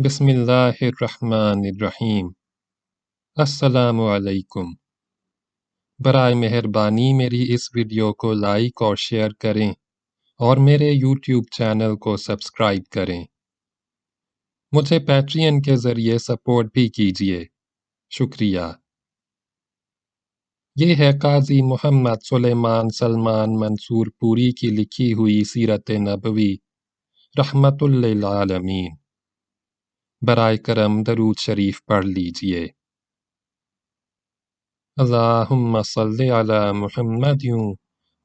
بسم اللہ الرحمن الرحیم۔ السلام علیکم۔ برائے مہربانی میری اس ویڈیو کو لائک اور شیئر کریں اور میرے یوٹیوب چینل کو سبسکرائب کریں۔ مجھے پیٹرین کے ذریعے سپورٹ بھی کیجیے، شکریہ۔ یہ ہے قاضی محمد سلیمان سلمان منصور پوری کی لکھی ہوئی سیرت نبوی رحمت للعالمین۔ برائے کرم درود شریف پڑھ لیجیے۔ اللہم صلی علی محمد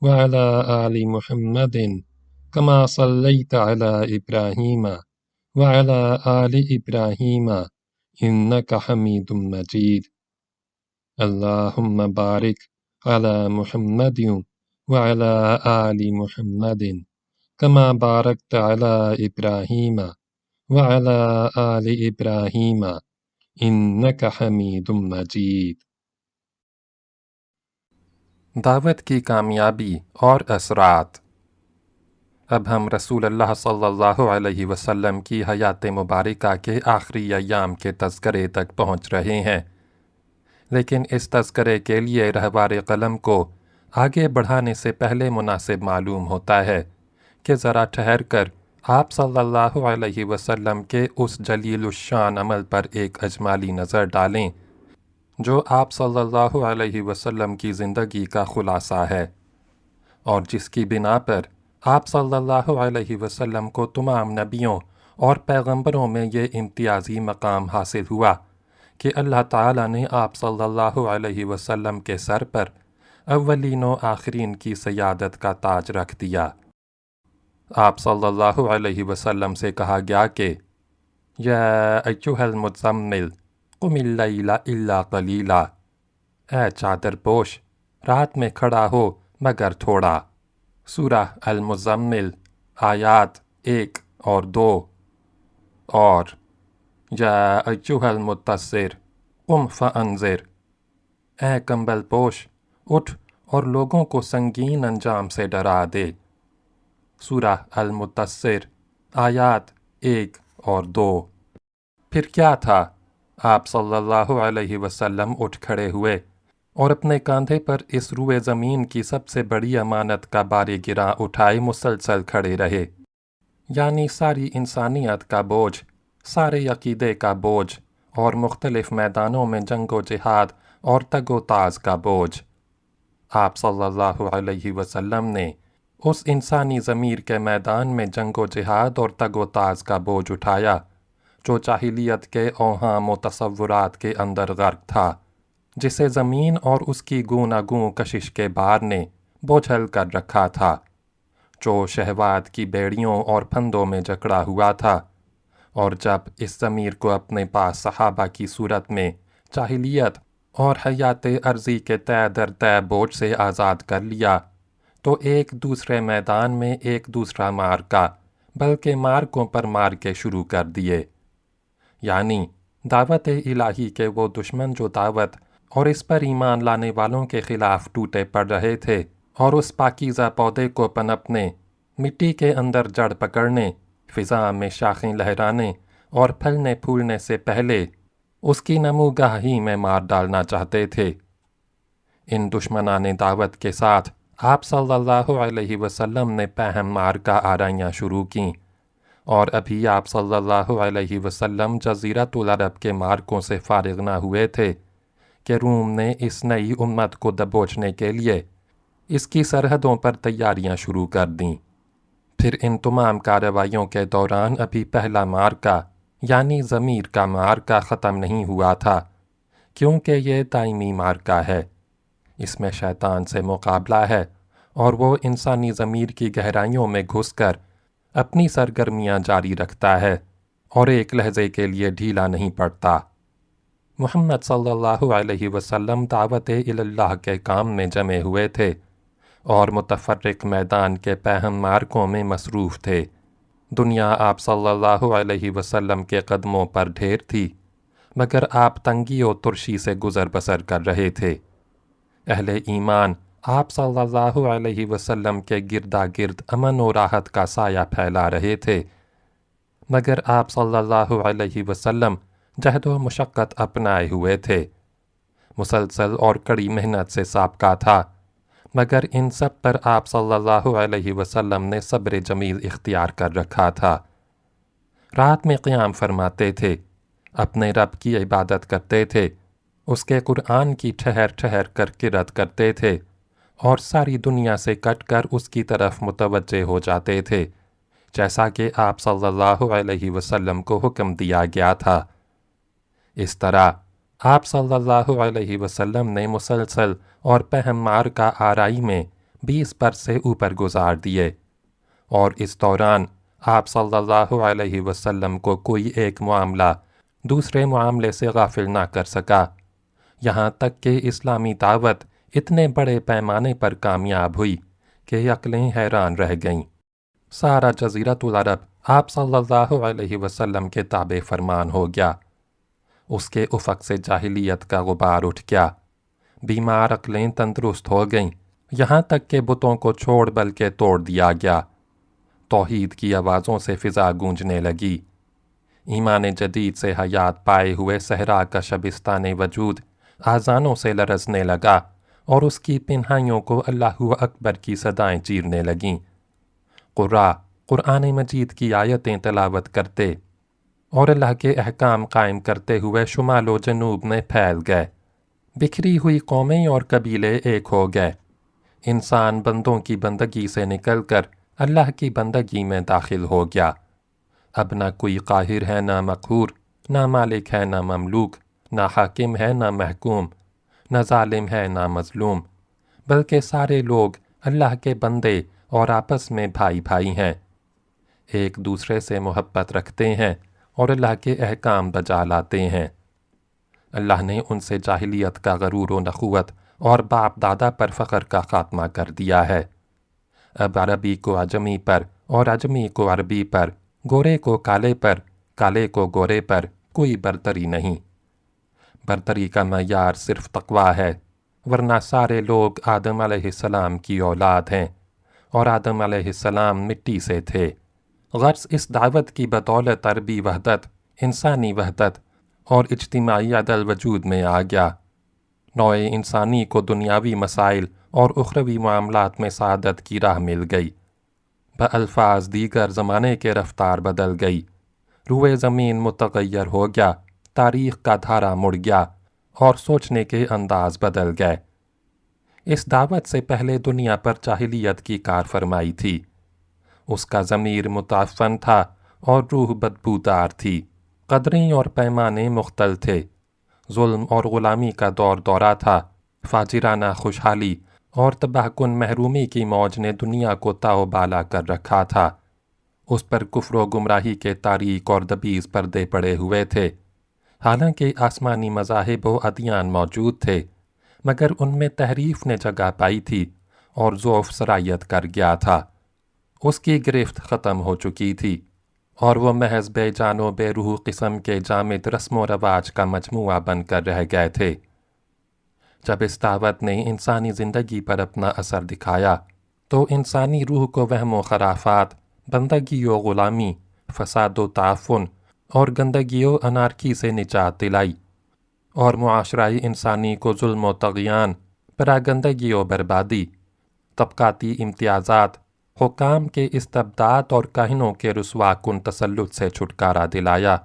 وعلی آل محمد کما صلیت علی ابراہیم وعلی آل ابراہیم انک حمید مجید۔ اللہم بارک علی محمد وعلی آل محمد کما بارکت علی ابراہیم وعلی آل ابراہیم انک حمید مجید۔ دعوت کی کامیابی اور اثرات۔ اب ہم رسول اللہ صلی اللہ علیہ وسلم کی حیات مبارکہ کے آخری ایام کے تذکرے تک پہنچ رہے ہیں، لیکن اس تذکرے کے لیے رہبار قلم کو آگے بڑھانے سے پہلے مناسب معلوم ہوتا ہے کہ ذرا ٹھہر کر آپ صلی اللہ علیہ وسلم کے اس جلیل الشان عمل پر ایک اجمالی نظر ڈالیں جو آپ صلی اللہ علیہ وسلم کی زندگی کا خلاصہ ہے، اور جس کی بنا پر آپ صلی اللہ علیہ وسلم کو تمام نبیوں اور پیغمبروں میں یہ امتیازی مقام حاصل ہوا کہ اللہ تعالیٰ نے آپ صلی اللہ علیہ وسلم کے سر پر اولین و آخرین کی سیادت کا تاج رکھ دیا۔ آپ صلی اللہ علیہ وسلم سے کہا گیا کہ یا ایھا المزمل قم اللیل الا قلیلا، اے چادر پوش رات میں کھڑا ہو مگر تھوڑا۔ سورہ المزمل آیات 1 اور 2۔ اور یا ایھا المدثر قم فانذر، اے کمبل پوش اٹھ اور لوگوں کو سنگین انجام سے ڈرا دے۔ سورہ المدثر آیات 1 اور 2۔ پھر کیا تھا؟ آپ صلی اللہ علیہ وسلم اٹھ کھڑے ہوئے اور اپنے کاندھے پر اس روئے زمین کی سب سے بڑی امانت کا بار گراں اٹھائے مسلسل کھڑے رہے، یعنی ساری انسانیت کا بوجھ، سارے عقیدے کا بوجھ، اور مختلف میدانوں میں جنگ و جہاد اور تگ و تاز کا بوجھ۔ آپ صلی اللہ علیہ وسلم نے اس انسانی ضمیر کے میدان میں جنگ و جہاد اور تگ و تاز کا بوجھ اٹھایا جو جاہلیت کے اوہام و تصورات کے اندر غرق تھا، جسے زمین اور اس کی گوناگوں کشش کے بار نے بوجھل کر رکھا تھا، جو شہوات کی بیڑیوں اور پھندوں میں جکڑا ہوا تھا، اور جب اس ضمیر کو اپنے پاس صحابہ کی صورت میں جاہلیت اور حیات عرضی کے طے در طے بوجھ سے آزاد کر لیا تو ایک دوسرے میدان میں ایک دوسرا مارکا، بلکہ مارکوں پر مارکے شروع کر دیے، یعنی دعوت الہی کے وہ دشمن جو دعوت اور اس پر ایمان لانے والوں کے خلاف ٹوٹے پڑ رہے تھے اور اس پاکیزہ پودے کو پنپنے، مٹی کے اندر جڑ پکڑنے، فضا میں شاخیں لہرانے اور پھلنے پھولنے سے پہلے اس کی نموگاہ ہی میں مار ڈالنا چاہتے تھے۔ ان دشمنان دعوت کے ساتھ آپ صلی اللہ علیہ وسلم نے پہم مارکہ آرائیاں شروع کیں، اور ابھی آپ صلی اللہ علیہ وسلم جزیرۃ العرب کے مارکوں سے فارغ نہ ہوئے تھے کہ روم نے اس نئی امت کو دبوچنے کے لیے اس کی سرحدوں پر تیاریاں شروع کر دیں۔ پھر ان تمام کارروائیوں کے دوران ابھی پہلا مارکہ یعنی ضمیر کا مارکہ ختم نہیں ہوا تھا، کیونکہ یہ دائمی مارکہ ہے۔ اس میں شیطان سے مقابلہ ہے، اور وہ انسانی ضمیر کی گہرائیوں میں گھس کر اپنی سرگرمیاں جاری رکھتا ہے اور ایک لحظے کے لیے ڈھیلا نہیں پڑتا۔ محمد صلی اللہ علیہ وسلم دعوت اللہ کے کام میں جمے ہوئے تھے اور متفرق میدان کے پہم مارکوں میں مصروف تھے۔ دنیا آپ صلی اللہ علیہ وسلم کے قدموں پر ڈھیر تھی، مگر آپ تنگی و ترشی سے گزر بسر کر رہے تھے۔ اہل ایمان آپ صلی اللہ علیہ وسلم کے گردا گرد امن و راحت کا سایہ پھیلا رہے تھے، مگر آپ صلی اللہ علیہ وسلم جہد و مشقت اپنائے ہوئے تھے۔ مسلسل اور کڑی محنت سے سابقہ تھا، مگر ان سب پر آپ صلی اللہ علیہ وسلم نے صبر جمیل اختیار کر رکھا تھا۔ رات میں قیام فرماتے تھے، اپنے رب کی عبادت کرتے تھے، اس کے قرآن کی ٹھہر ٹھہر کر قرأت کرتے تھے، اور ساری دنیا سے کٹ کر اس کی طرف متوجہ ہو جاتے تھے، جیسا کہ آپ صلی اللہ علیہ وسلم کو حکم دیا گیا تھا۔ اس طرح آپ صلی اللہ علیہ وسلم نے مسلسل اور پہم مار کا آرائی میں 20 برس سے اوپر گزار دیے، اور اس دوران آپ صلی اللہ علیہ وسلم کو کوئی ایک معاملہ دوسرے معاملے سے غافل نہ کر سکا، یہاں تک کہ اسلامی دعوت اتنے بڑے پیمانے پر کامیاب ہوئی کہ عقلیں حیران رہ گئیں۔ سارا جزیرۃ العرب آپ صلی اللہ علیہ وسلم کے تابع فرمان ہو گیا، اس کے افق سے جاہلیت کا غبار اٹھ گیا، بیمار عقلیں تندرست ہو گئیں، یہاں تک کہ بتوں کو چھوڑ بلکہ توڑ دیا گیا، توحید کی آوازوں سے فضا گونجنے لگی، ایمان جدید سے حیات پائے ہوئے صحرا کا شبستان وجود آذانوں سے لرزنے لگا، اور اس کی پنہائیوں کو اللہ اکبر کی صدائیں چیرنے لگیں۔ قراء قرآن مجید کی آیتیں تلاوت کرتے اور اللہ کے احکام قائم کرتے ہوئے شمال و جنوب میں پھیل گئے، بکھری ہوئی قومیں اور قبیلے ایک ہو گئے، انسان بندوں کی بندگی سے نکل کر اللہ کی بندگی میں داخل ہو گیا، اب نہ کوئی قاہر ہے نہ مقہور، نہ مالک ہے نہ مملوک، نہ حاکم ہے نہ محکوم، نہ ظالم ہے نہ مظلوم، بلکہ سارے لوگ اللہ کے بندے اور آپس میں بھائی بھائی ہیں، ایک دوسرے سے محبت رکھتے ہیں اور اللہ کے احکام بجا لاتے ہیں۔ اللہ نے ان سے جاہلیت کا غرور و نخوت اور باپ دادا پر فخر کا خاتمہ کر دیا ہے۔ اب عربی کو عجمی پر اور عجمی کو عربی پر، گورے کو کالے پر، کالے کو گورے پر کوئی برتری نہیں۔ برتری کا معیار صرف تقویٰ ہے، ورنہ سارے لوگ آدم علیہ السلام کی اولاد ہیں، اور آدم علیہ السلام مٹی سے تھے۔ غرض اس دعوت کی بدولت عربی وحدت، انسانی وحدت اور اجتماعی عدل وجود میں آ گیا، نوع انسانی کو دنیاوی مسائل اور اخروی معاملات میں سعادت کی راہ مل گئی، بألفاظ دیگر زمانے کے رفتار بدل گئی، روئے زمین متغیر ہو گیا، تاریخ کا دھارا مڑ گیا، اور سوچنے کے انداز بدل گئے۔ اس دعوت سے پہلے دنیا پر جاہلیت کی کار فرمائی تھی، اس کا ضمیر متعفن تھا اور روح بدبودار تھی، قدریں اور پیمانے مختل تھے، ظلم اور غلامی کا دور دورہ تھا، فاجرانہ خوشحالی اور تباہ کن محرومی کی موج نے دنیا کو تاؤ بالا کر رکھا تھا، اس پر کفر و گمراہی کے تاریک اور دبیز پردے پڑے ہوئے تھے، حالانکہ آسمانی مذاہب و ادیان موجود تھے، مگر ان میں تحریف نے جگہ پائی تھی اور ضعف سرایت کر گیا تھا، اس کی گرفت ختم ہو چکی تھی، اور وہ محض بے جان و بے روح قسم کے جامد رسم و رواج کا مجموعہ بن کر رہ گئے تھے۔ جب اس دعوت نے انسانی زندگی پر اپنا اثر دکھایا تو انسانی روح کو وہم و خرافات، بندگی و غلامی، فساد و تعفن اور گندگی و انارکی سے نجات دلائی، اور معاشرہ انسانی کو ظلم و طغیان، پراگندگی و بربادی، طبقاتی امتیازات، حکام کے استبداد اور کاہنوں کے رسوا کن تسلط سے چھٹکارا دلایا،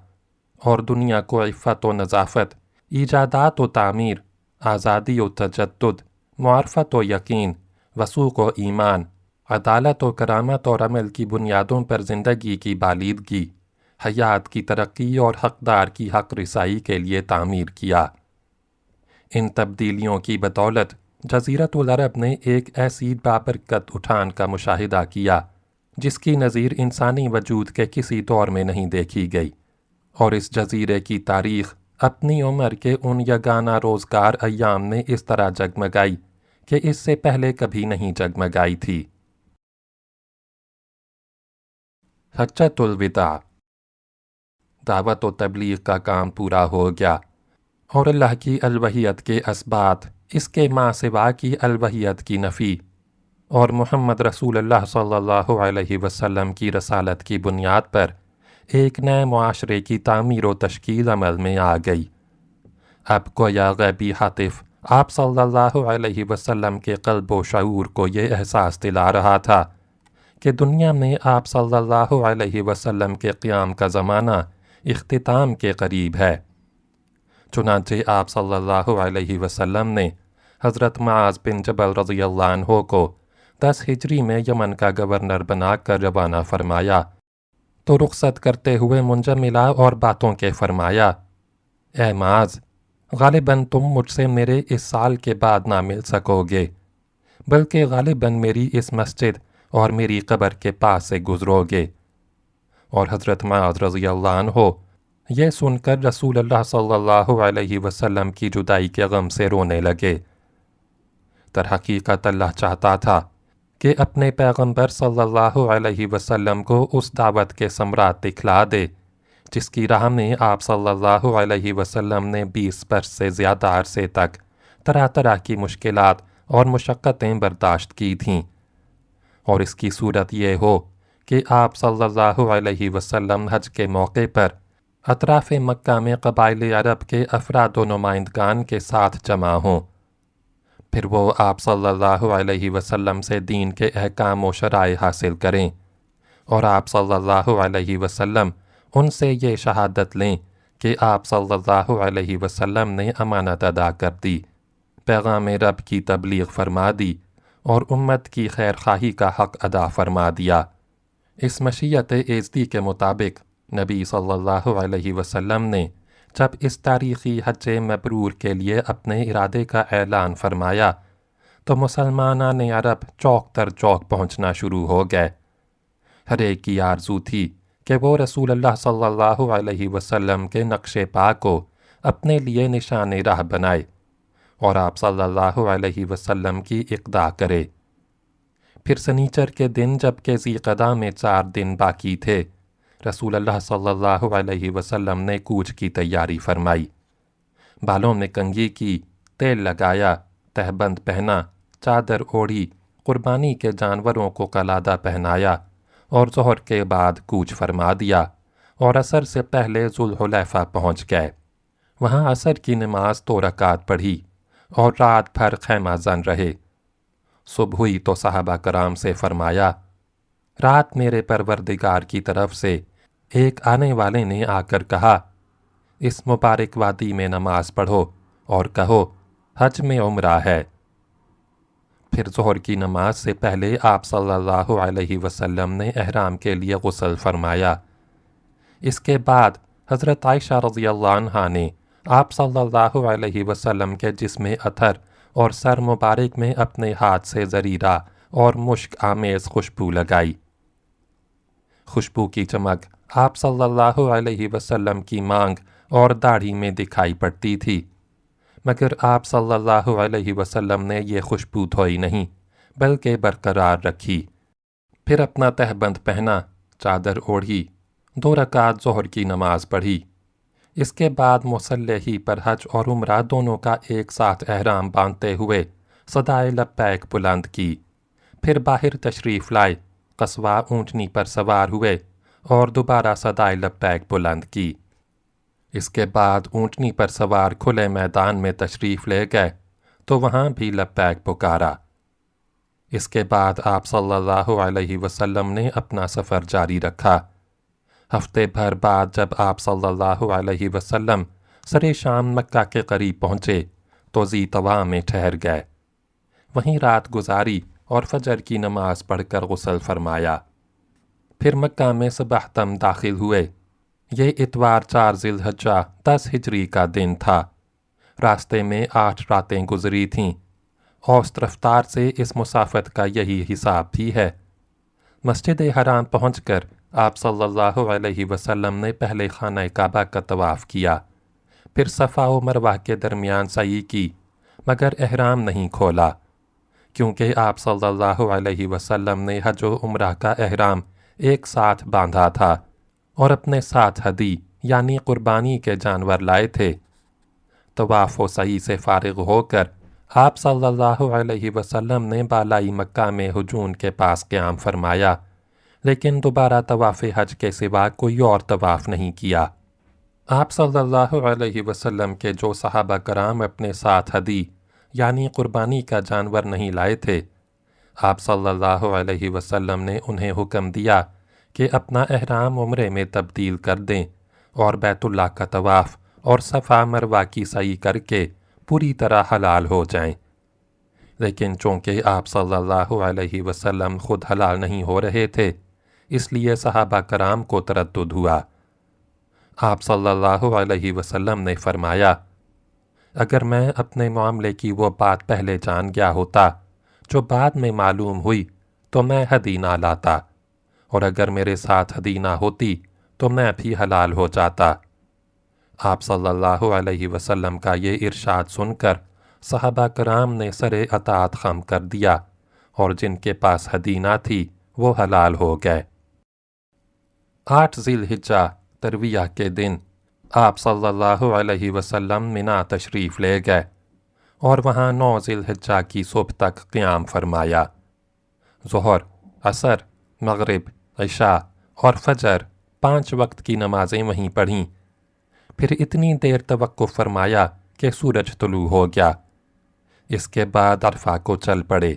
اور دنیا کو عفت و نظافت، ایجادات و تعمیر، آزادی و تجدد، معرفت و یقین، وثوق و ایمان، عدالت و کرامت اور عمل کی بنیادوں پر زندگی کی بالیدگی، حیات کی ترقی اور حقدار کی حق رسائی کے لیے تعمیر کیا۔ ان تبدیلیوں کی بدولت جزیرۃ العرب نے ایک ایسی بابرکت اٹھان کا مشاہدہ کیا جس کی نظیر انسانی وجود کے کسی دور میں نہیں دیکھی گئی، اور اس جزیرے کی تاریخ اپنی عمر کے ان یگانہ روزگار ایام میں اس طرح جگمگائی کہ اس سے پہلے کبھی نہیں جگمگائی تھی۔ حجۃ الوداع، دعوت و تبلیغ کا کام پورا ہو گیا، اور اللہ کی الوہیت کے اثبات، اس کے ماں سوا کی الوہیت کی نفی، اور محمد رسول اللہ صلی اللہ علیہ وسلم کی رسالت کی بنیاد پر ایک نئے معاشرے کی تعمیر و تشکیل عمل میں آ گئی۔ اب گویا غیبی ہاتف آپ صلی اللہ علیہ وسلم کے قلب و شعور کو یہ احساس دلا رہا تھا کہ دنیا میں آپ صلی اللہ علیہ وسلم کے قیام کا زمانہ اختتام کے قریب ہے۔ چنانچہ آپ صلی اللہ علیہ وسلم نے حضرت معاذ بن جبل رضی اللہ عنہ کو 10 ہجری میں یمن کا گورنر بنا کر روانہ فرمایا تو رخصت کرتے ہوئے منجملہ اور باتوں کے فرمایا، اے معاذ، غالباً تم مجھ سے میرے اس سال کے بعد نہ مل سکو گے، بلکہ غالباً میری اس مسجد اور میری قبر کے پاس سے گزرو گے۔ اور حضرت معاذ رضی اللہ عنہ یہ سن کر رسول اللہ صلی اللہ علیہ وسلم کی جدائی کے غم سے رونے لگے۔ در حقیقت اللہ چاہتا تھا کہ اپنے پیغمبر صلی اللہ علیہ وسلم کو اس دعوت کے ثمرات دکھلا دے جس کی راہ میں آپ صلی اللہ علیہ وسلم نے 20 برس سے زیادہ عرصے تک طرح طرح کی مشکلات اور مشقتیں برداشت کی تھیں، اور اس کی صورت یہ ہو کہ آپ صلی اللہ علیہ وسلم حج کے موقع پر اطراف مکہ میں قبائل عرب کے افراد و نمائندگان کے ساتھ جمع ہوں، پھر وہ آپ صلی اللہ علیہ وسلم سے دین کے احکام و شرائع حاصل کریں، اور آپ صلی اللہ علیہ وسلم ان سے یہ شہادت لیں کہ آپ صلی اللہ علیہ وسلم نے امانت ادا کر دی، پیغام رب کی تبلیغ فرما دی اور امت کی خیر خواہی کا حق ادا فرما دیا۔ اس مشیت ایزدی کے مطابق نبی صلی اللہ علیہ وسلم نے جب اس تاریخی حج مبرور کے لیے اپنے ارادے کا اعلان فرمایا تو مسلمانان عرب چوک در چوک پہنچنا شروع ہو گئے۔ ہر ایک کی آرزو تھی کہ وہ رسول اللہ صلی اللہ علیہ وسلم کے نقش پا کو اپنے لیے نشان راہ بنائے اور آپ صلی اللہ علیہ وسلم کی اقتدا کرے۔ پھر سنیچر کے دن جبکہ ذی قعدہ میں 4 دن باقی تھے، رسول اللہ صلی اللہ علیہ وسلم نے کوچ کی تیاری فرمائی، بالوں میں کنگھی کی، تیل لگایا، تہبند پہنا، چادر اوڑھی، قربانی کے جانوروں کو قلادہ پہنایا اور ظہر کے بعد کوچ فرما دیا اور عصر سے پہلے ذوالحلیفہ پہنچ گئے۔ وہاں عصر کی نماز 2 رکعت پڑھی اور رات بھر خیمہ زن رہے۔ صبح ہوئی تو صحابہ کرام سے فرمایا، رات میرے پروردگار کی طرف سے ایک آنے والے نے آ کر کہا، اس مبارک وادی میں نماز پڑھو اور کہو حج میں عمرہ ہے۔ پھر ظہر کی نماز سے پہلے آپ صلی اللہ علیہ وسلم نے احرام کے لیے غسل فرمایا۔ اس کے بعد حضرت عائشہ رضی اللہ عنہا نے آپ صلی اللہ علیہ وسلم کے جسم اطہر اور سر مبارک میں اپنے ہاتھ سے زریرہ اور مشک آمیز خوشبو لگائی۔ خوشبو کی چمک آپ صلی اللہ علیہ وسلم کی مانگ اور داڑھی میں دکھائی پڑتی تھی، مگر آپ صلی اللہ علیہ وسلم نے یہ خوشبو دھوئی نہیں بلکہ برقرار رکھی۔ پھر اپنا تہبند پہنا، چادر اوڑھی، 2 رکعت ظہر کی نماز پڑھی۔ اس کے بعد مصلی ہی پر حج اور عمرہ دونوں کا ایک ساتھ احرام باندھتے ہوئے صدائے لبیک بلند کی۔ پھر باہر تشریف لائے، قصوہ اونٹنی پر سوار ہوئے اور دوبارہ صدائے لبیک بلند کی۔ اس کے بعد اونٹنی پر سوار کھلے میدان میں تشریف لے گئے تو وہاں بھی لبیک پکارا۔ اس کے بعد آپ صلی اللہ علیہ وسلم نے اپنا سفر جاری رکھا۔ ہفتے بھر بعد جب آپ صلی اللہ علیہ وسلم سر شام مکہ کے قریب پہنچے تو ذی طوا میں ٹھہر گئے، وہیں رات گزاری اور فجر کی نماز پڑھ کر غسل فرمایا۔ پھر مکہ میں صبحتم داخل ہوئے۔ یہ اتوار 4 ذی الحجہ 10 ہجری کا دن تھا۔ راستے میں 8 راتیں گزری تھیں۔ اوسط رفتار سے اس مسافت کا یہی حساب بھی ہے۔ مسجد حرام پہنچ کر آپ صلی اللہ علیہ وسلم نے پہلے خانہ کعبہ کا طواف کیا، پھر صفا و مروہ کے درمیان سعی کی، مگر احرام نہیں کھولا، کیونکہ آپ صلی اللہ علیہ وسلم نے حج و عمرہ کا احرام ایک ساتھ باندھا تھا اور اپنے ساتھ ہدی یعنی قربانی کے جانور لائے تھے۔ طواف و سعی سے فارغ ہو کر آپ صلی اللہ علیہ وسلم نے بالائی مکہ میں ہجون کے پاس قیام فرمایا، لیکن دوبارہ طواف حج کے سوا کوئی اور طواف نہیں کیا۔ آپ صلی اللہ علیہ وسلم کے جو صحابہ کرام اپنے ساتھ ہدی یعنی قربانی کا جانور نہیں لائے تھے، آپ صلی اللہ علیہ وسلم نے انہیں حکم دیا کہ اپنا احرام عمرے میں تبدیل کر دیں اور بیت اللہ کا طواف اور صفا مروہ کی سعی کر کے پوری طرح حلال ہو جائیں۔ لیکن چونکہ آپ صلی اللہ علیہ وسلم خود حلال نہیں ہو رہے تھے، اس لیے صحابہ کرام کو تردد ہوا۔ آپ صلی اللہ علیہ وسلم نے فرمایا، اگر میں اپنے معاملے کی وہ بات پہلے جان گیا ہوتا جو بعد میں معلوم ہوئی تو میں ہدی نہ لاتا، اور اگر میرے ساتھ ہدی نہ ہوتی تو میں بھی حلال ہو جاتا۔ آپ صلی اللہ علیہ وسلم کا یہ ارشاد سن کر صحابہ کرام نے سر اطاعت خم کر دیا، اور جن کے پاس ہدی نہ تھی وہ حلال ہو گئے۔ 8 ذی الحجہ ترویہ کے دن آپ صلی اللہ علیہ وسلم منا تشریف لے گئے اور وہاں 9 ذی الحجہ کی صبح تک قیام فرمایا۔ ظہر، عصر، مغرب، عشاء اور فجر 5 وقت کی نمازیں وہیں پڑھیں، پھر اتنی دیر توقف فرمایا کہ سورج طلوع ہو گیا۔ اس کے بعد عرفہ کو چل پڑے۔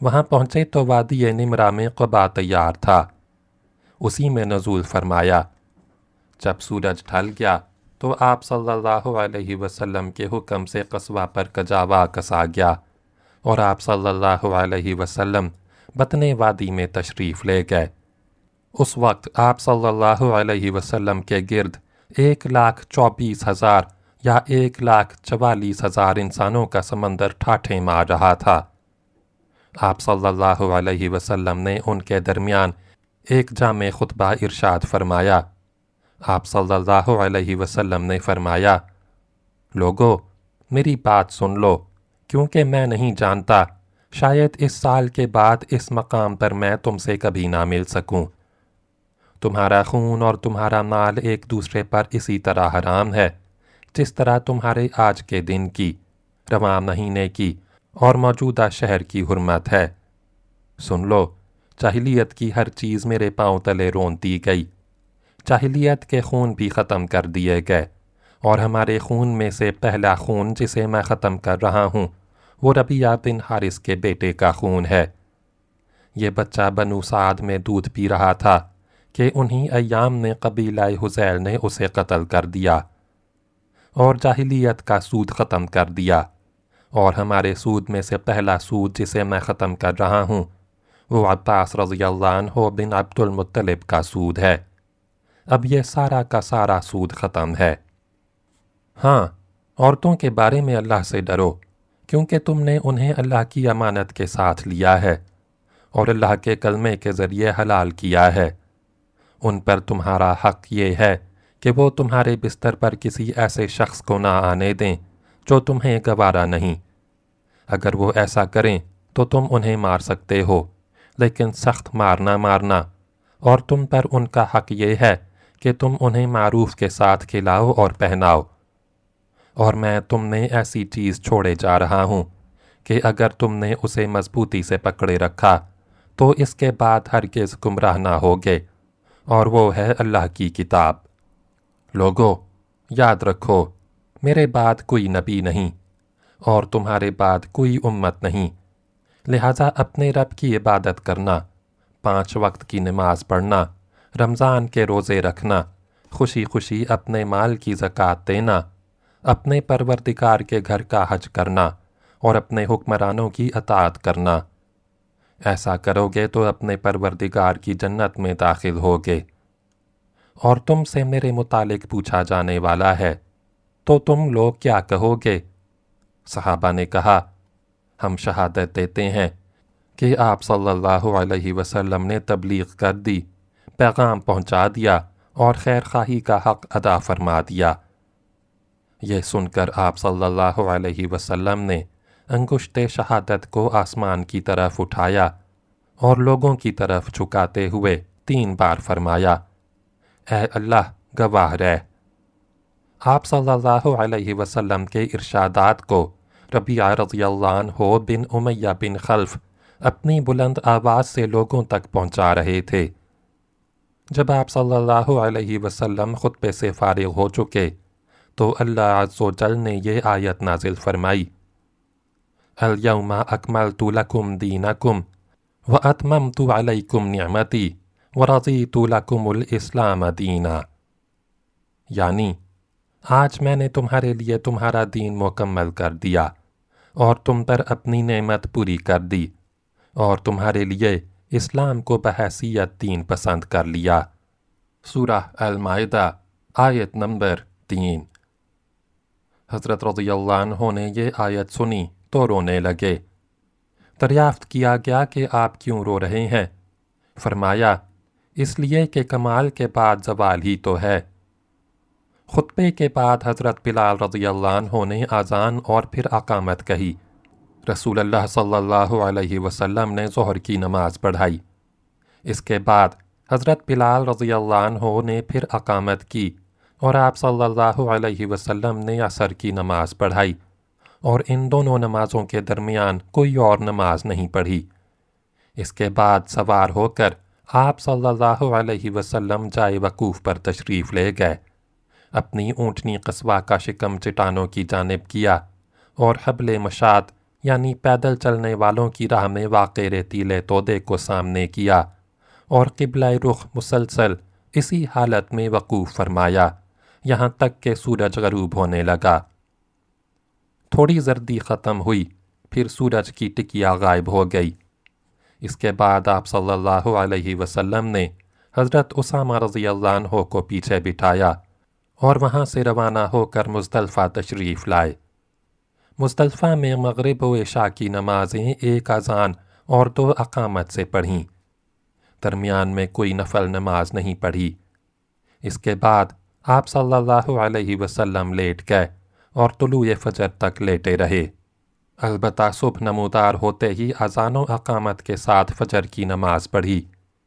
وہاں پہنچے تو وادی نمرہ میں قبا تیار تھا، اسی میں نزول فرمایا۔ جب سورج ڈھل گیا تو آپ صلی اللہ علیہ وسلم کے حکم سے قصوہ پر کجاوا کسا گیا، اور آپ صلی اللہ علیہ وسلم بطن وادی میں تشریف لے گئے۔ اس وقت آپ صلی اللہ علیہ وسلم کے گرد 1,24,000 یا 1,44,000 انسانوں کا سمندر ٹھاٹھیں مار رہا تھا۔ آپ صلی اللہ علیہ وسلم نے ان کے درمیان ایک جامع خطبہ ارشاد فرمایا۔ آپ صلی اللہ علیہ وسلم نے فرمایا، لوگو میری بات سن لو، کیونکہ میں نہیں جانتا شاید اس سال کے بعد اس مقام پر میں تم سے کبھی نہ مل سکوں۔ تمہارا خون اور تمہارا مال ایک دوسرے پر اسی طرح حرام ہے جس طرح تمہارے آج کے دن کی، رواں مہینے کی اور موجودہ شہر کی حرمت ہے۔ سن لو، جاہلیت کی ہر چیز میرے پاؤں تلے رون دی گئی، جاہلیت کے خون بھی ختم کر دیے گئے، اور ہمارے خون میں سے پہلا خون جسے میں ختم کر رہا ہوں وہ ربیعہ بن حارث کے بیٹے کا خون ہے۔ یہ بچہ بنو سعد میں دودھ پی رہا تھا کہ انہی ایام میں قبیلہ حذیل نے اسے قتل کر دیا اور جاہلیت کا سود ختم کر دیا، اور ہمارے سود میں سے پہلا سود جسے میں ختم کر رہا ہوں وہ عباس رضی اللہ عنہ بن عبد المطلب کا سود ہے۔ اب یہ سارا کا سارا سود ختم ہے۔ ہاں، عورتوں کے بارے میں اللہ سے ڈرو، کیونکہ تم نے انہیں اللہ کی امانت کے ساتھ لیا ہے اور اللہ کے کلمے کے ذریعے حلال کیا ہے۔ ان پر تمہارا حق یہ ہے کہ وہ تمہارے بستر پر کسی ایسے شخص کو نہ آنے دیں جو تمہیں گوارا نہیں۔ اگر وہ ایسا کریں تو تم انہیں مار سکتے ہو، لیکن سخت مارنا، اور تم پر ان کا حق یہ ہے کہ تم انہیں معروف کے ساتھ کھلاؤ اور پہناؤ۔ اور میں تم نے ایسی چیز چھوڑے جا رہا ہوں کہ اگر تم نے اسے مضبوطی سے پکڑے رکھا تو اس کے بعد ہرگز گمراہ نہ ہوگے، اور وہ ہے اللہ کی کتاب۔ لوگو یاد رکھو، میرے بعد کوئی نبی نہیں اور تمہارے بعد کوئی امت نہیں، لہذا اپنے رب کی عبادت کرنا، 5 وقت کی نماز پڑھنا، رمضان کے روزے رکھنا، خوشی خوشی اپنے مال کی زکوٰۃ دینا، اپنے پروردگار کے گھر کا حج کرنا اور اپنے حکمرانوں کی اطاعت کرنا۔ ایسا کرو گے تو اپنے پروردگار کی جنت میں داخل ہوگے۔ اور تم سے میرے متعلق پوچھا جانے والا ہے، تو تم لوگ کیا کہو گے؟ صحابہ نے کہا، ہم شہادت دیتے ہیں کہ آپ صلی اللہ علیہ وسلم نے تبلیغ کر دی، پیغام پہنچا دیا اور خیر خواہی کا حق ادا فرما دیا۔ یہ سن کر آپ صلی اللہ علیہ وسلم نے انگشت شہادت کو آسمان کی طرف اٹھایا اور لوگوں کی طرف جھکاتے ہوئے 3 بار فرمایا، اے اللہ گواہ رہ۔ آپ صلی اللہ علیہ وسلم کے ارشادات کو ربیعہ رضی اللہ عنہ بن امیہ بن خلف اپنی بلند آواز سے لوگوں تک پہنچا رہے تھے۔ جب آپ صلی اللہ علیہ وسلم خطبے سے فارغ ہو چکے تو اللہ عز و جل نے یہ آیت نازل فرمائی، الیوم اکملت لکم دینکم واتممت علیکم نعمتی ورضیت لکم الاسلام دینا، یعنی آج میں نے تمہارے لیے تمہارا دین مکمل کر دیا اور تم پر اپنی نعمت پوری کر دی اور تمہارے لیے اسلام کو بحیثیت دین پسند کر لیا۔ سورہ المائدہ آیت نمبر 3۔ حضرت رضی اللہ عنہ نے یہ آیت سنی تو رونے لگے۔ دریافت کیا گیا کہ آپ کیوں رو رہے ہیں؟ فرمایا، اس لیے کہ کمال کے بعد زوال ہی تو ہے۔ خطبے کے بعد حضرت بلال رضی اللہ عنہ نے اذان اور پھر اقامت کہی۔ رسول اللہ صلی اللہ علیہ وسلم نے ظہر کی نماز پڑھائی۔ اس کے بعد حضرت بلال رضی اللہ عنہ نے پھر اقامت کی اور آپ صلی اللہ علیہ وسلم نے عصر کی نماز پڑھائی، اور ان دونوں نمازوں کے درمیان کوئی اور نماز نہیں پڑھی۔ اس کے بعد سوار ہو کر آپ صلی اللہ علیہ وسلم جائے وقوف پر تشریف لے گئے، اپنی اونٹنی قصوہ کا شکم چٹانوں کی جانب کیا اور حبل مشاط یعنی پیدل چلنے والوں کی راہ میں واقع ریتیلے تودے کو سامنے کیا اور قبلہ رخ مسلسل اسی حالت میں وقوف فرمایا یہاں تک کہ سورج غروب ہونے لگا۔ تھوڑی زردی ختم ہوئی، پھر سورج کی ٹکیا غائب ہو گئی۔ اس کے بعد آپ صلی اللہ علیہ وسلم نے حضرت اسامہ رضی اللہ عنہ کو پیچھے بٹھایا اور وہاں سے روانہ ہو کر مزدلفہ تشریف لائے۔ مزدلفہ میں مغرب و عشاء کی نمازیں ایک اذان اور 2 اقامت سے پڑھیں، درمیان میں کوئی نفل نماز نہیں پڑھی۔ اس کے بعد آپ صلی اللہ علیہ وسلم لیٹ گئے اور طلوع فجر تک لیٹے رہے۔ البتہ صبح نمودار ہوتے ہی اذان و اقامت کے ساتھ فجر کی نماز پڑھی۔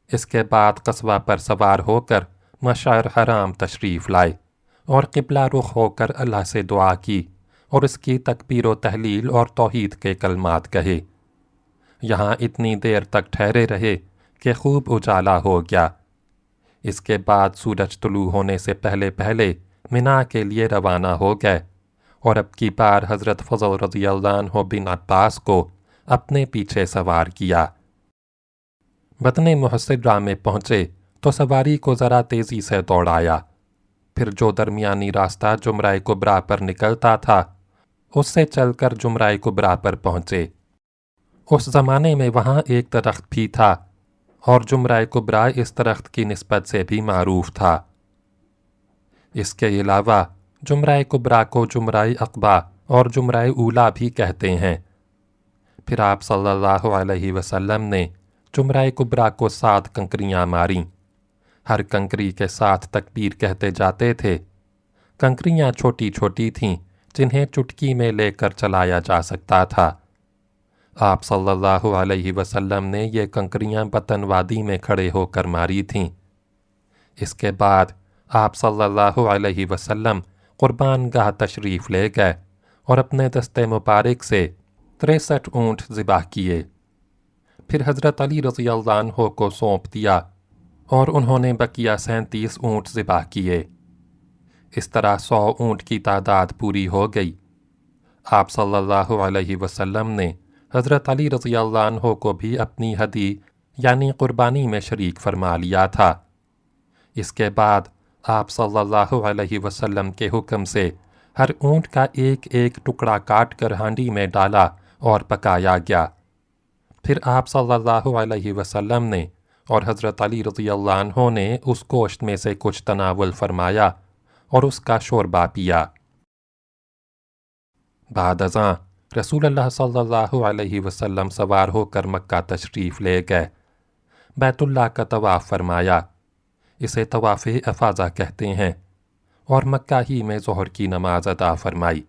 اس کے بعد قصوہ پر سوار ہو کر مشعر حرام تشریف لائے اور قبلہ رخ ہو کر اللہ سے دعا کی اور اس کی تکبیر و تحلیل اور توحید کے کلمات کہے۔ یہاں اتنی دیر تک ٹھہرے رہے کہ خوب اجالا ہو گیا۔ اس کے بعد سورج طلوع ہونے سے پہلے پہلے منا کے لیے روانہ ہو گئے اور اب کی بار حضرت فضل رضی اللہ عنہ بن عباس کو اپنے پیچھے سوار کیا۔ بطن محصرہ میں پہنچے تو سواری کو ذرا تیزی سے دوڑایا، پھر جو درمیانی راستہ جمرہ کبریٰ پر نکلتا تھا اس سے چل کر جمرہ کبریٰ پر پہنچے۔ اس زمانے میں وہاں ایک درخت بھی تھا اور جمرہ کبریٰ اس درخت کی نسبت سے بھی معروف تھا۔ اس کے علاوہ جمرہ کبریٰ کو جمرہ عقبہ اور جمرہ اولیٰ بھی کہتے ہیں۔ پھر آپ صلی اللہ علیہ وسلم نے جمرہ کبریٰ کو 7 کنکریاں ماریں، ہر کنکری کے ساتھ تکبیر کہتے جاتے تھے۔ کنکریاں چھوٹی چھوٹی تھیں جنہیں چٹکی میں لے کر چلایا جا سکتا تھا۔ آپ صلی اللہ علیہ وسلم نے یہ کنکریاں بطن وادی میں کھڑے ہو کر ماری تھیں۔ اس کے بعد آپ صلی اللہ علیہ وسلم قربان گاہ تشریف لے گئے اور اپنے دست مبارک سے 63 اونٹ ذبح کیے، پھر حضرت علی رضی اللہ عنہ کو سونپ دیا اور انہوں نے بقیہ 37 اونٹ ذبح کیے۔ اس طرح 100 اونٹ کی تعداد پوری ہو گئی۔ آپ صلی اللہ علیہ وسلم نے حضرت علی رضی اللہ عنہ کو بھی اپنی ہدی یعنی قربانی میں شریک فرما لیا تھا۔ اس کے بعد آپ صلی اللہ علیہ وسلم کے حکم سے ہر اونٹ کا ایک ایک ٹکڑا کاٹ کر ہانڈی میں ڈالا اور پکایا گیا۔ پھر آپ صلی اللہ علیہ وسلم نے اور حضرت علی رضی اللہ عنہ نے اس گوشت میں سے کچھ تناول فرمایا اور اس کا شوربہ پیا۔ بعد ازاں رسول اللہ صلی اللہ علیہ وسلم سوار ہو کر مکہ تشریف لے گئے، بیت اللہ کا طواف فرمایا، اسے طواف افاضہ کہتے ہیں، اور مکہ ہی میں ظہر کی نماز ادا فرمائی۔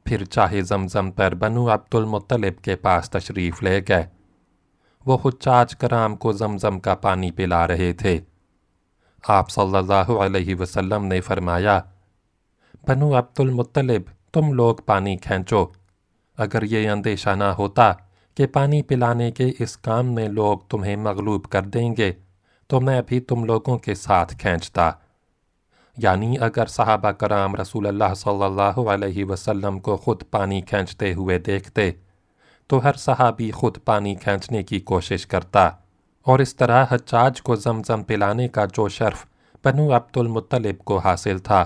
پھر چاہے زمزم پر بنو عبد المطلب کے پاس تشریف لے گئے، وہ حجاج کرام کو زمزم کا پانی پلا رہے تھے۔ آپ صلی اللہ علیہ وسلم نے فرمایا، بنو عبد المطلب تم لوگ پانی کھینچو، اگر یہ اندیشہ نہ ہوتا کہ پانی پلانے کے اس کام میں لوگ تمہیں مغلوب کر دیں گے تو میں بھی تم لوگوں کے ساتھ کھینچتا۔ یعنی اگر صحابہ کرام رسول اللہ صلی اللہ علیہ وسلم کو خود پانی کھینچتے ہوئے دیکھتے تو ہر صحابی خود پانی کھینچنے کی کوشش کرتا، اور اس طرح حجاج کو زمزم پلانے کا جو شرف بنو عبد المطلب کو حاصل تھا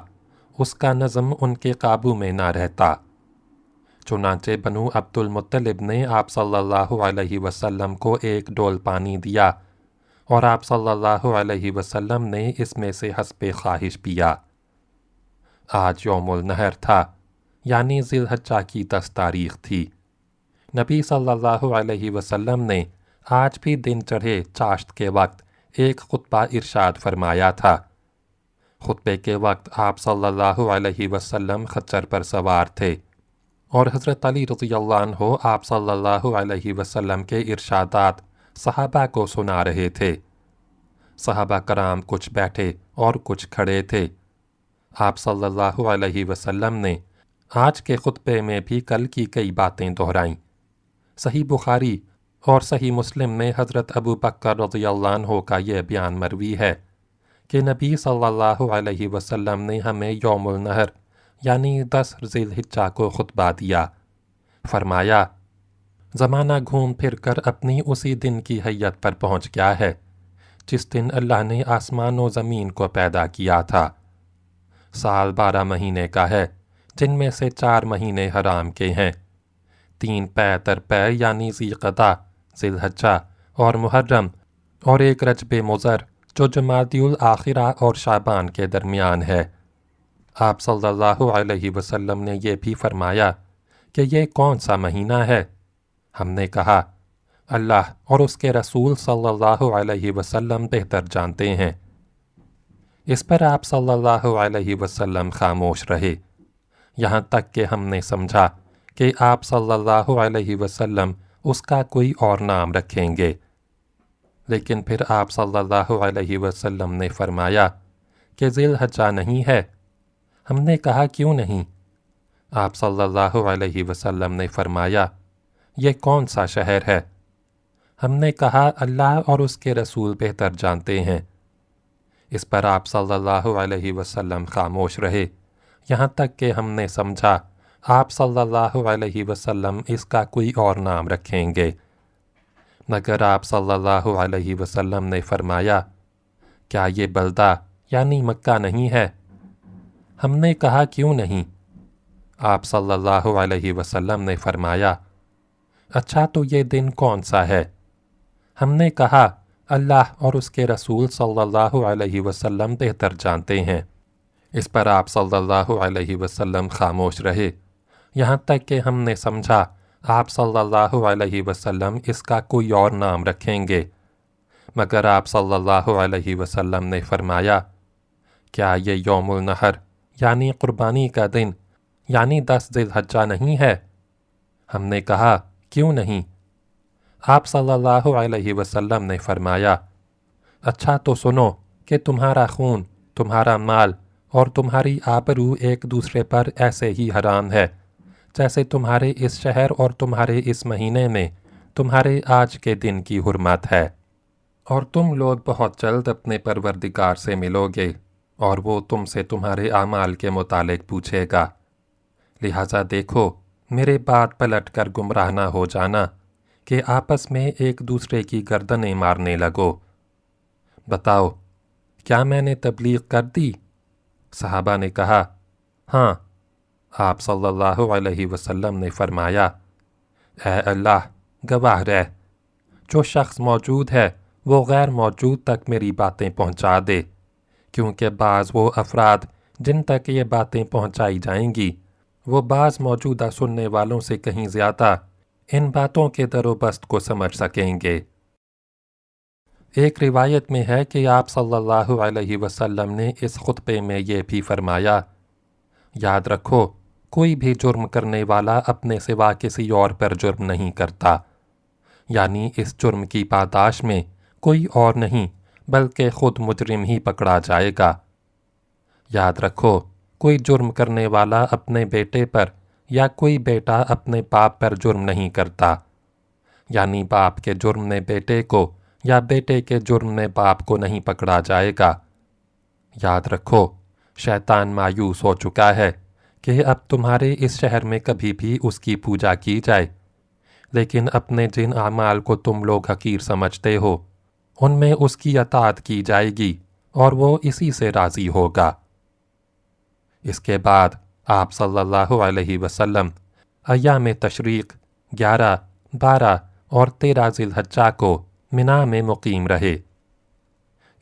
اس کا نظم ان کے قابو میں نہ رہتا۔ چنانچہ بنو عبد المطلب نے آپ صلی اللہ علیہ وسلم کو ایک ڈول پانی دیا اور آپ صلی اللہ علیہ وسلم نے اس میں سے حسب خواہش پیا۔ آج یوم النحر تھا، یعنی ذی الحجہ کی 10 تاریخ تھی۔ نبی صلی اللہ علیہ وسلم نے آج بھی دن چڑھے چاشت کے وقت ایک خطبہ ارشاد فرمایا تھا۔ خطبے کے وقت آپ صلی اللہ علیہ وسلم خچر پر سوار تھے اور حضرت علی رضی اللہ عنہ آپ صلی اللہ علیہ وسلم کے ارشادات صحابہ کو سنا رہے تھے۔ صحابہ کرام کچھ بیٹھے اور کچھ کھڑے تھے۔ آپ صلی اللہ علیہ وسلم نے آج کے خطبے میں بھی کل کی کئی باتیں دہرائیں۔ صحیح بخاری اور صحیح مسلم میں حضرت ابو بکر رضی اللہ عنہ کا یہ بیان مروی ہے کہ نبی صلی اللہ علیہ وسلم نے ہمیں یوم النحر یعنی 10 ذی الحجہ کو خطبہ دیا۔ فرمایا، زمانہ گھوم پھر کر اپنی اسی دن کی حیت پر پہنچ گیا ہے جس دن اللہ نے آسمان و زمین کو پیدا کیا تھا۔ سال 12 مہینے کا ہے، جن میں سے 4 مہینے حرام کے ہیں، 3 پے تر پے یعنی ذی قعدہ، ذی الحجہ اور محرم، اور 1 رجب مضر جو جمادی الاخرہ اور شعبان کے درمیان ہے۔ آپ صلی اللہ علیہ وسلم نے یہ بھی فرمایا کہ یہ کون سا مہینہ ہے؟ ہم نے کہا، اللہ اور اس کے رسول صلی اللہ علیہ وسلم بہتر جانتے ہیں۔ اس پر آپ صلی اللہ علیہ وسلم خاموش رہے، یہاں تک کہ ہم نے سمجھا کہ آپ صلی اللہ علیہ وسلم اس کا کوئی اور نام رکھیں گے۔ لیکن پھر آپ صلی اللہ علیہ وسلم نے فرمایا کہ ذی الحجہ نہیں ہے۔ ہم نے کہا کیوں نہیں؟ آپ صلی اللہ علیہ وسلم نے فرمایا، یہ کون سا شہر ہے؟ ہم نے کہا اللہ اور اس کے رسول بہتر جانتے ہیں۔ اس پر آپ صلی اللہ علیہ وسلم خاموش رہے، یہاں تک کہ ہم نے سمجھا آپ صلی اللہ علیہ وسلم اس کا کوئی اور نام رکھیں گے، مگر آپ صلی اللہ علیہ وسلم نے فرمایا، کیا یہ بلدہ یعنی مکہ نہیں ہے؟ ہم نے کہا کیوں نہیں؟ آپ صلی اللہ علیہ وسلم نے فرمایا، اچھا تو یہ دن کون سا ہے؟ ہم نے کہا اللہ اور اس کے رسول صلی اللہ علیہ وسلم بہتر جانتے ہیں۔ اس پر آپ صلی اللہ علیہ وسلم خاموش رہے، یہاں تک کہ ہم نے سمجھا آپ صلی اللہ علیہ وسلم اس کا کوئی اور نام رکھیں گے، مگر آپ صلی اللہ علیہ وسلم نے فرمایا، کیا یہ یوم النحر یعنی قربانی کا دن یعنی 10 ذی الحجہ نہیں ہے؟ ہم نے کہا کیوں نہیں؟ آپ صلی اللہ علیہ وسلم نے فرمایا، اچھا تو سنو کہ تمہارا خون، تمہارا مال اور تمہاری آبرو ایک دوسرے پر ایسے ہی حرام ہے جیسے تمہارے اس شہر اور تمہارے اس مہینے میں تمہارے آج کے دن کی حرمت ہے، اور تم لوگ بہت جلد اپنے پروردگار سے ملو گے اور وہ تم سے تمہارے اعمال کے متعلق پوچھے گا۔ لہٰذا دیکھو میرے بعد پلٹ کر گمراہ نہ ہو جانا کہ آپس میں ایک دوسرے کی گردنیں مارنے لگو۔ بتاؤ، کیا میں نے تبلیغ کر دی؟ صحابہ نے کہا، ہاں۔ آپ صلی اللہ علیہ وسلم نے فرمایا، اے اللہ گواہ رہ، جو شخص موجود ہے وہ غیر موجود تک میری باتیں پہنچا دے، کیونکہ بعض وہ افراد جن تک یہ باتیں پہنچائی جائیں گی وہ بعض موجودہ سننے والوں سے کہیں زیادہ ان باتوں کے در و بست کو سمجھ سکیں گے۔ ایک روایت میں ہے کہ آپ صلی اللہ علیہ وسلم نے اس خطبے میں یہ بھی فرمایا، یاد رکھو کوئی بھی جرم کرنے والا اپنے سوا کسی اور پر جرم نہیں کرتا، یعنی اس جرم کی پاداش میں کوئی اور نہیں بلکہ خود مجرم ہی پکڑا جائے گا۔ یاد رکھو کوئی جرم کرنے والا اپنے بیٹے پر یا کوئی بیٹا اپنے باپ پر جرم نہیں کرتا، یعنی باپ کے جرم میں بیٹے کو یا بیٹے کے جرم میں باپ کو نہیں پکڑا جائے گا۔ یاد رکھو، شیطان مایوس ہو چکا ہے کہ اب تمہارے اس شہر میں کبھی بھی اس کی پوجا کی جائے، لیکن اپنے جن اعمال کو تم لوگ حقیر سمجھتے ہو ان میں اس کی اطاعت کی جائے گی اور وہ اسی سے راضی ہوگا۔ اس کے بعد آپ صلی اللہ علیہ وسلم ایام تشریق 11، 12 اور 13 ذی الحجہ کو منا میں مقیم رہے۔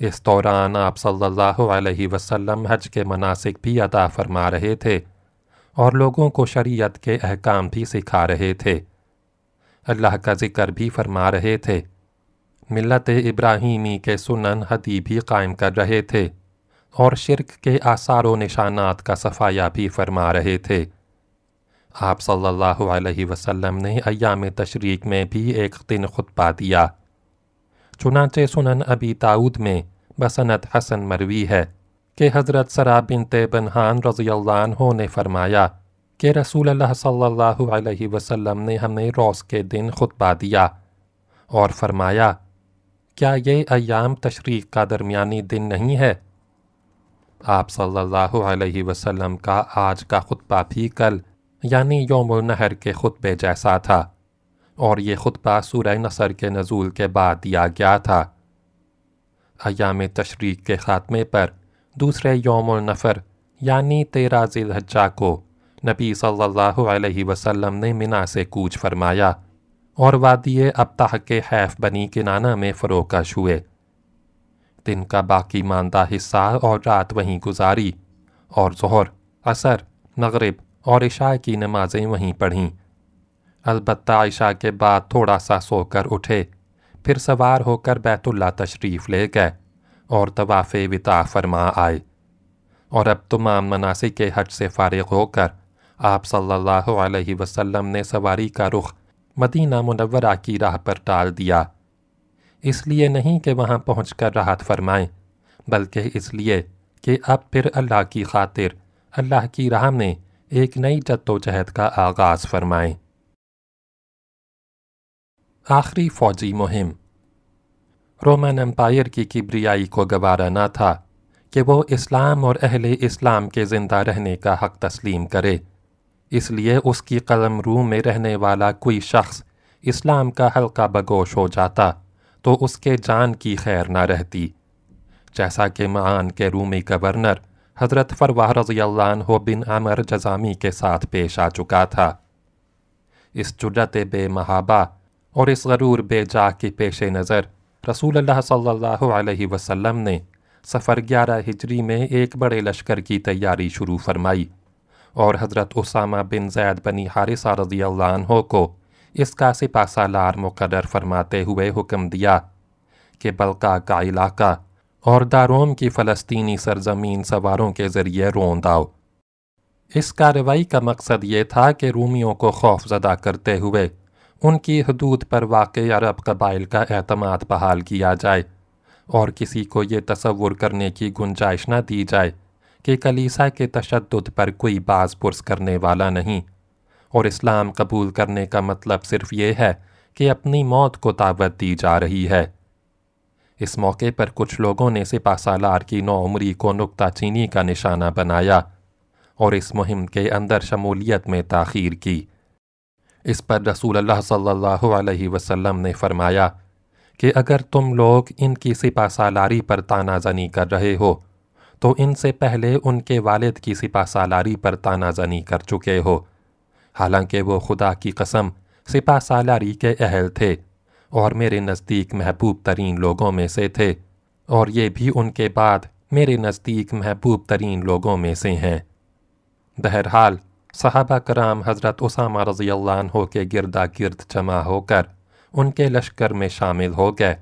اس دوران آپ صلی اللہ علیہ وسلم حج کے مناسک بھی ادا فرما رہے تھے اور لوگوں کو شریعت کے احکام بھی سکھا رہے تھے، اللہ کا ذکر بھی فرما رہے تھے، ملت ابراہیمی کے سنن ہدی بھی قائم کر رہے تھے اور شرک کے آثار و نشانات کا صفایا بھی فرما رہے تھے۔ آپ صلی اللہ علیہ وسلم نے ایام تشریق میں بھی ایک دن خطبہ دیا، چنانچہ سنن ابی داؤد میں بسند حسن مروی ہے کہ حضرت سرا بنت بنہان رضی اللہ عنہ نے فرمایا کہ رسول اللہ صلی اللہ علیہ وسلم نے ہمیں روز کے دن خطبہ دیا اور فرمایا، کیا یہ ایام تشریق کا درمیانی دن نہیں ہے؟ آپ صلی اللہ علیہ وسلم کا آج کا خطبہ بھی کل یعنی یوم النحر کے خطبے جیسا تھا، اور یہ خطبہ سورہ نصر کے نزول کے بعد دیا گیا تھا۔ ایام تشریق کے خاتمے پر دوسرے یوم النفر یعنی 13 ذی الحجہ کو نبی صلی اللہ علیہ وسلم نے منا سے کوچ فرمایا اور وادی ابطح کے حیف بنی کنانہ میں فروکش ہوئے۔ دن کا باقی ماندہ حصہ اور رات وہیں گزاری اور ظہر، عصر، مغرب اور عشاء کی نمازیں وہیں پڑھیں۔ البتہ عشاء کے بعد تھوڑا سا سو کر اٹھے، پھر سوار ہو کر بیت اللہ تشریف لے گئے اور طواف وداع فرما آئے، اور اب تمام مناسک حج سے فارغ ہو کر آپ صلی اللہ علیہ وسلم نے سواری کا رخ مدینہ منورہ کی راہ پر ڈال دیا، اس لیے نہیں کہ وہاں پہنچ کر راحت فرمائیں، بلکہ اس لیے کہ اب پھر اللہ کی خاطر اللہ کی راہ میں ایک نئی جد و جہد کا آغاز فرمائیں۔ آخری فوجی مہم۔ رومن امپائر کی کبریائی کو گوارا نہ تھا کہ وہ اسلام اور اہل اسلام کے زندہ رہنے کا حق تسلیم کرے، اس لیے اس کی قلم رو میں رہنے والا کوئی شخص اسلام کا حلقہ بگوش ہو جاتا تو اس کے جان کی خیر نہ رہتی، جیسا کہ معان کے رومی گورنر حضرت فروہ رضی اللہ عنہ بن عمر جذامی کے ساتھ پیش آ چکا تھا۔ اس جرأت بے محابہ اور اس غرور بے جا کے پیش نظر رسول اللہ صلی اللہ علیہ وسلم نے صفر 11 ہجری میں ایک بڑے لشکر کی تیاری شروع فرمائی اور حضرت اسامہ بن زید بنی حارثہ رضی اللہ عنہ کو اس کا سپہ سالار مقرر فرماتے ہوئے حکم دیا کہ بلقا کا علاقہ اور داروم کی فلسطینی سرزمین سواروں کے ذریعے روند آؤ۔ اس کارروائی کا مقصد یہ تھا کہ رومیوں کو خوف زدہ کرتے ہوئے ان کی حدود پر واقع عرب قبائل کا اعتماد بحال کیا جائے اور کسی کو یہ تصور کرنے کی گنجائش نہ دی جائے کہ کلیسا کے تشدد پر کوئی باز پرس کرنے والا نہیں، اور اسلام قبول کرنے کا مطلب صرف یہ ہے کہ اپنی موت کو دعوت دی جا رہی ہے۔ اس موقع پر کچھ لوگوں نے سپہ سالار کی نوعمری کو نکتہ چینی کا نشانہ بنایا اور اس مہم کے اندر شمولیت میں تاخیر کی۔ اس پر رسول اللہ صلی اللہ علیہ وسلم نے فرمایا کہ اگر تم لوگ ان کی سپہ سالاری پر تانہ زنی کر رہے ہو تو ان سے پہلے ان کے والد کی سپہ سالاری پر تانہ زنی کر چکے ہو، حالانکہ وہ خدا کی قسم سپہ سالاری کے اہل تھے اور میرے نزدیک محبوب ترین لوگوں میں سے تھے، اور یہ بھی ان کے بعد میرے نزدیک محبوب ترین لوگوں میں سے ہیں۔ بہرحال صحابہ کرام حضرت اسامہ رضی اللہ عنہ کے گردا گرد جمع ہو کر ان کے لشکر میں شامل ہو گئے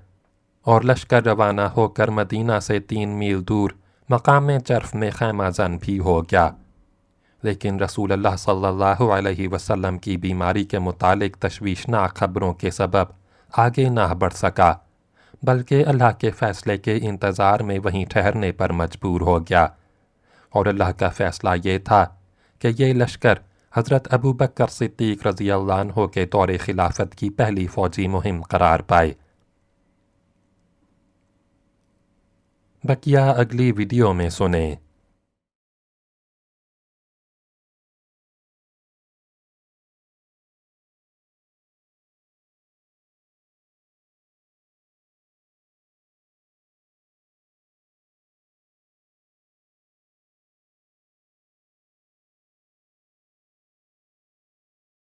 اور لشکر روانہ ہو کر مدینہ سے 3 میل دور مقام جرف میں خیمہ زن بھی ہو گیا، لیکن رسول اللہ صلی اللہ علیہ وسلم کی بیماری کے متعلق تشویشناک خبروں کے سبب آگے نہ بڑھ سکا، بلکہ اللہ کے فیصلے کے انتظار میں وہیں ٹھہرنے پر مجبور ہو گیا، اور اللہ کا فیصلہ یہ تھا کہ یہ لشکر حضرت ابو بکر صدیق رضی اللہ عنہ کے دور خلافت کی پہلی فوجی مہم قرار پائے۔ بقیہ اگلی ویڈیو میں سنیں۔